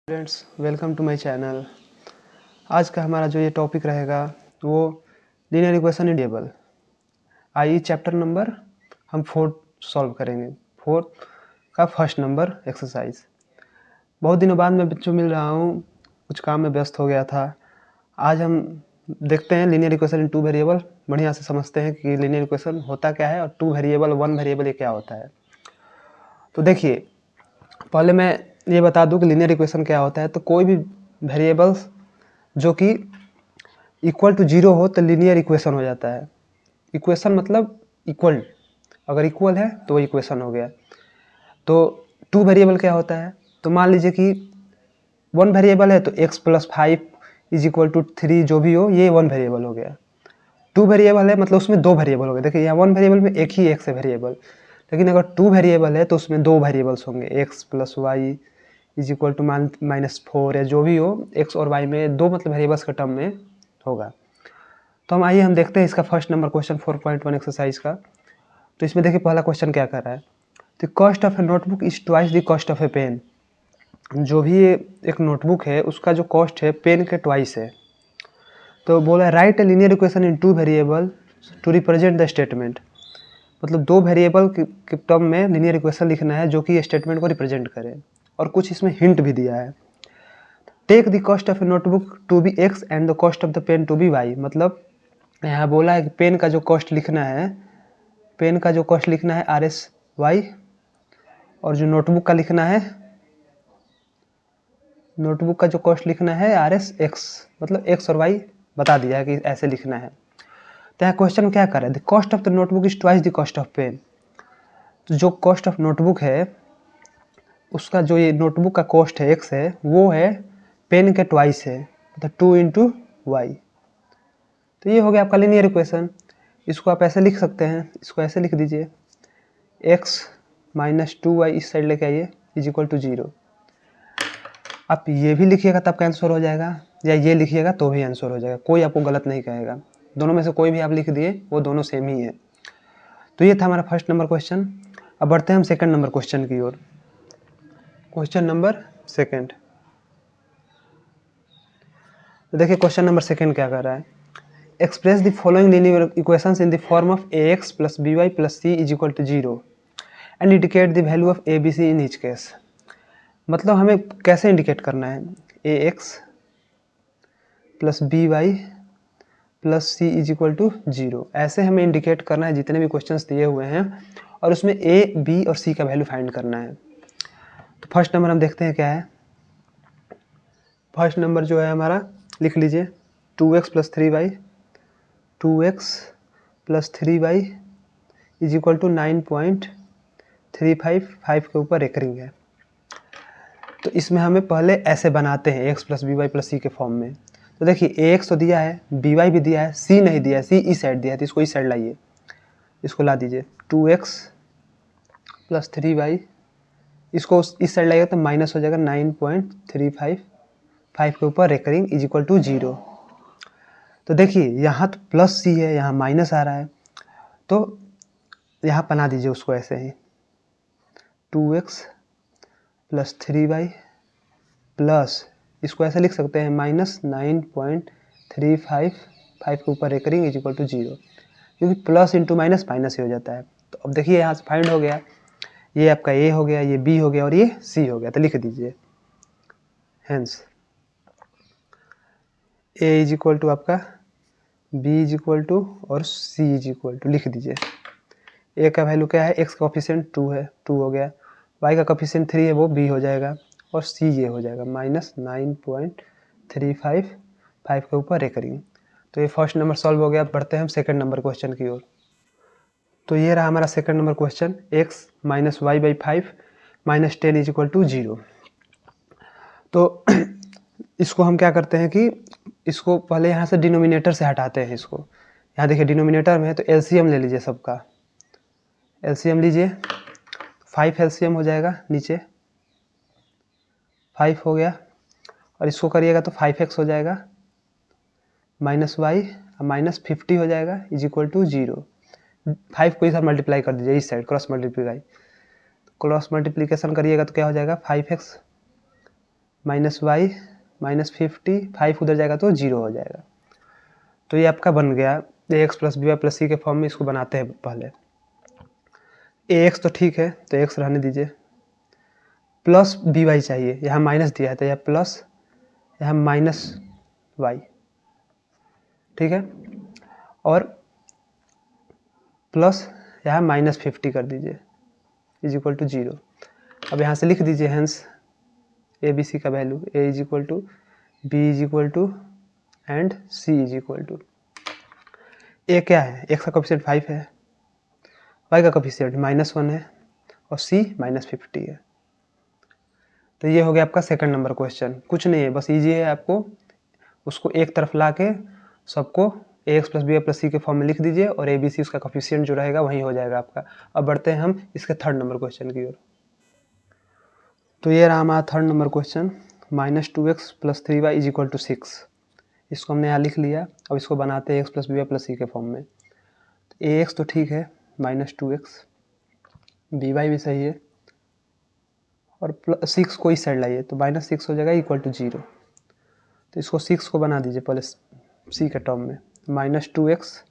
Friends, welcome to my channel. आज का हमारा जो ये टॉपिक रहेगा वो लीनियर इक्वेशन इन टेबल। आइए चैप्टर नंबर हम 4 सॉल्व करेंगे। 4 का फर्स्ट नंबर एक्सरसाइज। बहुत दिनों बाद मैं बच्चों मिल रहा हूँ, कुछ काम में व्यस्त हो गया था। आज हम देखते हैं लीनियर इक्वेशन इन 2 वेरिएबल, बढ़िया से समझते हैं कि लीनियर इक्वेशन होता क्या है और 2 वेरिएबल 1 वेरिएबल ये क्या होता है। तो देखिए, पहले मैं ये बता दूं कि लीनियर इक्वेशन क्या होता है। तो कोई भी वेरिएबल्स जो कि इक्वल टू 0 हो तो लीनियर इक्वेशन हो जाता है। इक्वेशन मतलब इक्वल, अगर इक्वल है तो वो इक्वेशन हो गया। तो 2 वेरिएबल क्या होता है, तो मान लीजिए कि 1 वेरिएबल है तो x + 5 = 3 जो भी हो, ये 1 वेरिएबल हो गया। 2 वेरिएबल है मतलब उसमें 2 वेरिएबल हो गए। देखिए यहाँ 1 वेरिएबल में एक ही x है वेरिएबल, लेकिन अगर 2 वेरिएबल है तो उसमें 2 वेरिएबल्स होंगे, x + y -4 या जो भी हो, x और y में 2 मतलब वेरिएबल्स के टर्म में होगा। तो हम देखते हैं इसका फर्स्ट नंबर क्वेश्चन 4.1 एक्सरसाइज का। तो इसमें देखिए पहला क्वेश्चन क्या कर रहा है, the cost of a notebook is twice the cost of a pen. जो भी एक नोटबुक है उसका जो कॉस्ट है पेन के ट्वाइस है। तो बोला write a linear equation in 2 variable to represent the statement. मतलब 2 वेरिएबल के टर्म में लीनियर इक्वेशन लिखना है जो कि स्टेटमेंट को रिप्रेजेंट करे, और कुछ इसमें हिंट भी दिया है। Take the cost of a notebook to be x and the cost of the pen to be y। मतलब यहाँ बोला है कि पेन का जो कॉस्ट लिखना है, पेन का जो कॉस्ट लिखना है RSY, और जो नोटबुक का लिखना है, नोटबुक का जो कॉस्ट लिखना है RSX। मतलब x और y बता दिया है कि ऐसे लिखना है। तो यहाँ क्वेश्चन क्या कर रहा है, the cost of the notebook is twice the cost of pen. तो जो कॉस्ट ऑफ नोटबुक है उसका जो ये नोटबुक का कॉस्ट है x है, वो है पेन के ट्वाइस है, मतलब 2 × y। तो ये हो गया आपका लीनियर इक्वेशन। इसको आप ऐसे लिख सकते हैं, इसको ऐसे लिख दीजिए, x - 2y इस साइड लेके आइए = 0। आप ये भी लिखिएगा तब का आंसर हो जाएगा, या ये लिखिएगा तो भी आंसर हो जाएगा, कोई आपको गलत नहीं कहेगा। दोनों में से कोई भी आप लिख दिए वो दोनों सेम ही है। तो ये था हमारा फर्स्ट नंबर क्वेश्चन। अब बढ़ते हैं हम सेकंड नंबर क्वेश्चन की ओर। Question number second. तो देखिए क्वेश्चन नंबर सेकंड क्या कर रहा है, express the following linear equations in the form of ax + by + c = 0 and indicate the value of a b c in each case. मतलब हमें कैसे इंडिकेट करना है, ax + by + c = 0, ऐसे हमें इंडिकेट करना है जितने भी क्वेश्चंस दिए हुए हैं, और उसमें a b और c का वैल्यू फाइंड करना है। तो फर्स्ट नंबर हम देखते हैं क्या है। फर्स्ट नंबर जो है हमारा, लिख लीजिए 2x + 3y, 2x + 3y = 9.355 के ऊपर रेकरिंग है। तो इसमें हमें पहले ऐसे बनाते हैं x + by + c के फॉर्म में। तो देखिए ax तो दिया है, by भी दिया है, c नहीं दिया है, c इस साइड दिया है, तो इसको इस साइड लाइए, इसको ला दीजिए 2x + 3y, इसको इस साइड लाइएगा तो माइनस हो जाएगा 9.355 के ऊपर रेकरिंग = 0। तो देखिए यहाँ तो प्लस c है, यहाँ माइनस आ रहा है, तो यहाँ बना दीजिए उसको ऐसे ही 2x + 3y प्लस, इसको ऐसे लिख सकते हैं -9.355 के ऊपर रेकरिंग = 0, क्योंकि प्लस इंटू माइनस माइनस ही हो जाता है। तो अब देखिए यहाँ से फाइंड हो गया, ये आपका a हो गया, ये b हो गया और ये c हो गया। तो लिख दीजिए हेंस a = आपका b = और c = लिख दीजिए। a का वैल्यू क्या है, x का कोफिशिएंट 2 है, 2 हो गया, y का कोफिशिएंट 3 है, वो b हो जाएगा, और c ये हो जाएगा -9.355 के ऊपर रेकरिंग। तो ये फर्स्ट नंबर सॉल्व हो गया। बढ़ते हैं हम सेकंड नंबर क्वेश्चन की ओर। तो ये रहा हमारा second number question, x - y/5 - 10 = 0। तो इसको हम क्या करते हैं कि इसको पहले यहाँ से डिनोमिनेटर से हटाते हैं इसको। यहाँ देखिए डिनोमिनेटर में है तो एलसीएम ले लीजिए सबका, एलसीएम लीजिए, 5 एलसीएम हो जाएगा, नीचे 5 हो गया, और इसको करिएगा तो 5x हो जाएगा, -y -50 हो जाएगा = 0। 5 को इधर मल्टीप्लाई कर दीजिए, इस side cross multiply, cross multiplication करिएगा तो क्या हो जाएगा 5x -y -50, 5 उधर जाएगा तो 0 हो जाएगा। तो ये आपका बन गया ax + by + c के फॉर्म में। इसको बनाते हैं पहले। ax तो ठीक है, तो x रहने दीजिए, प्लस by चाहिए, यहाँ माइनस दिया है तो यह प्लस, यहाँ -y, ठीक है, और प्लस यहाँ -50 कर दीजिए = 0। अब यहाँ से लिख दीजिए हेंस ए बी सी का value a = b and c = a क्या है, x का कोफिशिएंट 5 है, y का कोफिशिएंट -1 है और c -50 है। तो ये हो गया आपका सेकंड नंबर क्वेश्चन। कुछ नहीं है, बस ईजी है, आपको उसको एक तरफ ला के सबको ax + by + c के फॉर्म में लिख दीजिए और a b c उसका कोफिशिएंट जो रहेगा वही हो जाएगा आपका। अब बढ़ते हैं हम इसके थर्ड नंबर क्वेश्चन की ओर। तो ये रहा हमारा third number question, -2x + 3y = 6। इसको हमने यहाँ लिख लिया। अब इसको बनाते हैं x + by + c के फॉर्म में। तो ax तो ठीक है, -2x, by भी सही है, और 6 को इस साइड लाइए तो -6 हो जाएगा = 0। तो इसको 6 को बना दीजिए पहले c के टर्म में, -2x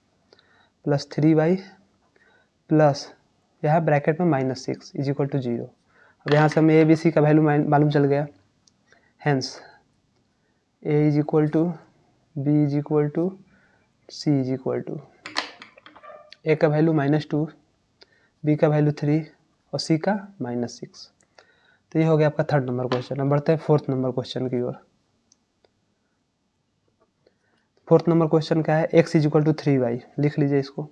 + 3y प्लस यहाँ ब्रैकेट में -6 = 0। अब यहाँ से हमें a b c का वैल्यू मालूम चल गया। Hence a = b = c = a का वैल्यू -2, b का वैल्यू 3 और c का -6। तो ये हो गया आपका थर्ड नंबर क्वेश्चन। अब बढ़ते हैं फोर्थ नंबर क्वेश्चन की ओर। फोर्थ नंबर क्वेश्चन क्या है, x = 3y। लिख लीजिए इसको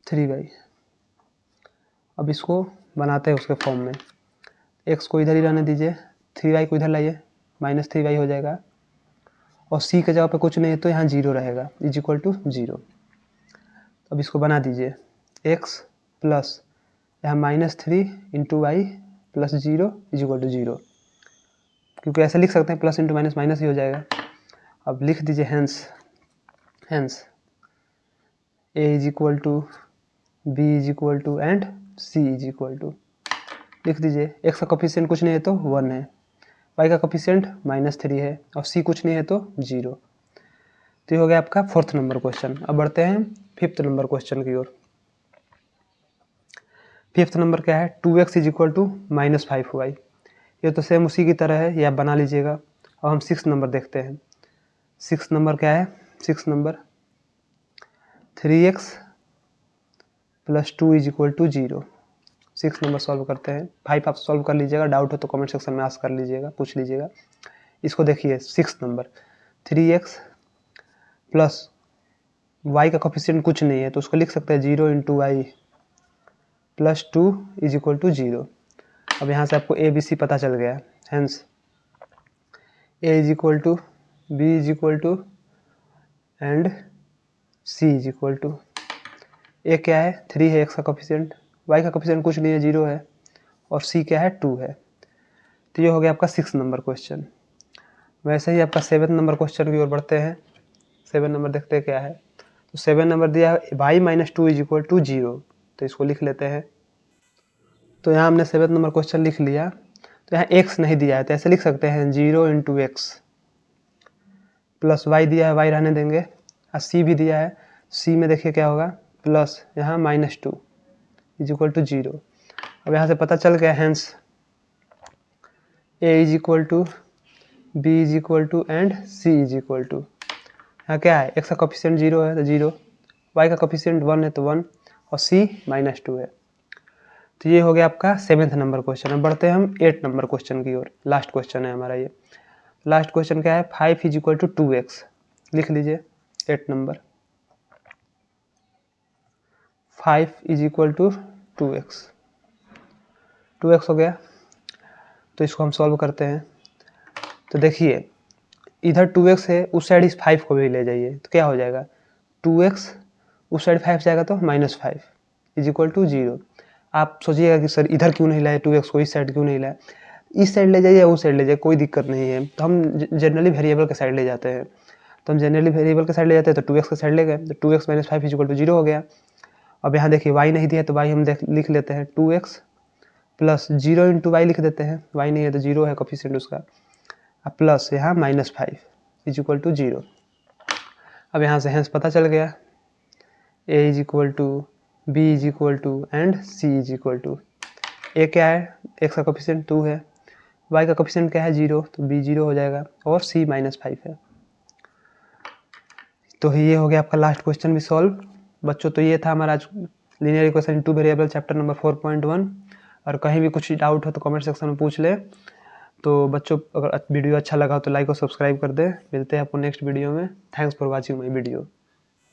3y। अब इसको बनाते हैं उसके फॉर्म में। x को इधर ही रहने दीजिए, 3y को इधर लाइए, -3y हो जाएगा, और c के जगह पे कुछ नहीं है तो यहाँ 0 रहेगा = 0। अब इसको बना दीजिए, x प्लस यहाँ -3 × y + 0 = 0, क्योंकि ऐसे लिख सकते हैं, प्लस इंटू माइनस माइनस ही हो जाएगा। अब लिख दीजिए hence a = b = and c = लिख दीजिए। x का कोफिशिएंट कुछ नहीं है तो 1 है, y का कोफिशिएंट -3 है और c कुछ नहीं है तो 0। तो ये हो गया आपका फोर्थ नंबर क्वेश्चन। अब बढ़ते हैं फिफ्थ नंबर क्वेश्चन की ओर। फिफ्थ नंबर क्या है, 2x = -5y। ये तो सेम उसी की तरह है, ये आप बना लीजिएगा। अब हम 6 नंबर देखते हैं। 6 नंबर क्या है, 6 नंबर 3x + 2 = 0। 6 नंबर सॉल्व करते हैं। 5 आप सॉल्व कर लीजिएगा, डाउट हो तो कमेंट सेक्शन में आस्क कर लीजिएगा, पूछ लीजिएगा। इसको देखिए 6 नंबर 3x प्लस y का कोफिशिएंट कुछ नहीं है तो उसको लिख सकते हैं 0 × y + 2 = 0। अब यहाँ से आपको a b c पता चल गया। Hence a = b = and c = a क्या है, 3 है x का कोफिशिएंट, y का कोफिशिएंट कुछ नहीं है 0 है, और c क्या है 2 है। तो ये हो गया आपका 6 नंबर क्वेश्चन। वैसे ही आपका 7 नंबर क्वेश्चन की ओर बढ़ते हैं। 7 नंबर देखते हैं क्या है। तो 7 नंबर दिया है y - 2 = 0। तो इसको लिख लेते हैं। तो यहाँ हमने 7 नंबर क्वेश्चन लिख लिया। तो यहाँ x नहीं दिया है तो ऐसे लिख सकते हैं 0 × x प्लस y दिया है, y रहने देंगे, और c भी दिया है, c में देखिए क्या होगा, प्लस यहाँ -2 = 0। अब यहाँ से पता चल गया hence a = b = and c = यहाँ क्या है, x का कोफिशिएंट 0 है तो 0, y का कोफिशिएंट 1 है तो 1 और c -2 है। तो ये हो गया आपका 7th नंबर क्वेश्चन। अब बढ़ते हैं हम 8 नंबर क्वेश्चन की ओर। लास्ट क्वेश्चन है हमारा ये। लास्ट क्वेश्चन क्या है, 5 = 2x। लिख लीजिए 8 नंबर 5 = 2x। 2x हो गया। तो इसको हम सॉल्व करते हैं। तो देखिए इधर 2x है, उस साइड इस 5 को भी ले जाइए तो क्या हो जाएगा, 2x उस साइड 5 जाएगा तो -5 = 0। आप सोचिएगा कि सर इधर क्यों नहीं लाए 2x को, इस साइड क्यों नहीं लाए। इस साइड ले जाइए या उस साइड ले जाइए, कोई दिक्कत नहीं है। तो हम जनरली वेरिएबल के साइड ले जाते हैं। तो हम जनरली वेरिएबल के साइड ले जाते हैं तो 2x के साइड ले गए, तो 2x - 5 = 0 हो गया। अब यहाँ देखिए y नहीं दिया तो y हम लिख लेते हैं 2x प्लस 0 इंटू वाई लिख देते हैं, वाई नहीं है तो 0 है कोफिशिएंट उसका, अब प्लस यहाँ -5 इज इक्वल टू 0। अब यहाँ से हैंस पता चल गया A is equal to B is equal to and C is equal to. ए क्या है, एक्स का कोफिशिएंट 2 है, वाई का कोफिशिएंट क्या है 0, तो बी 0 हो जाएगा और सी -5 है। तो ये हो गया आपका लास्ट क्वेश्चन भी सॉल्व बच्चों। तो ये था हमारा आज लीनियर इक्वेशन इन टू वेरिएबल चैप्टर नंबर 4.1। और कहीं भी कुछ डाउट हो तो कमेंट सेक्शन में पूछ ले। तो बच्चों अगर वीडियो अच्छा लगा हो तो लाइक और सब्सक्राइब कर दे। मिलते हैं आपको नेक्स्ट वीडियो में। Thanks for watching my video.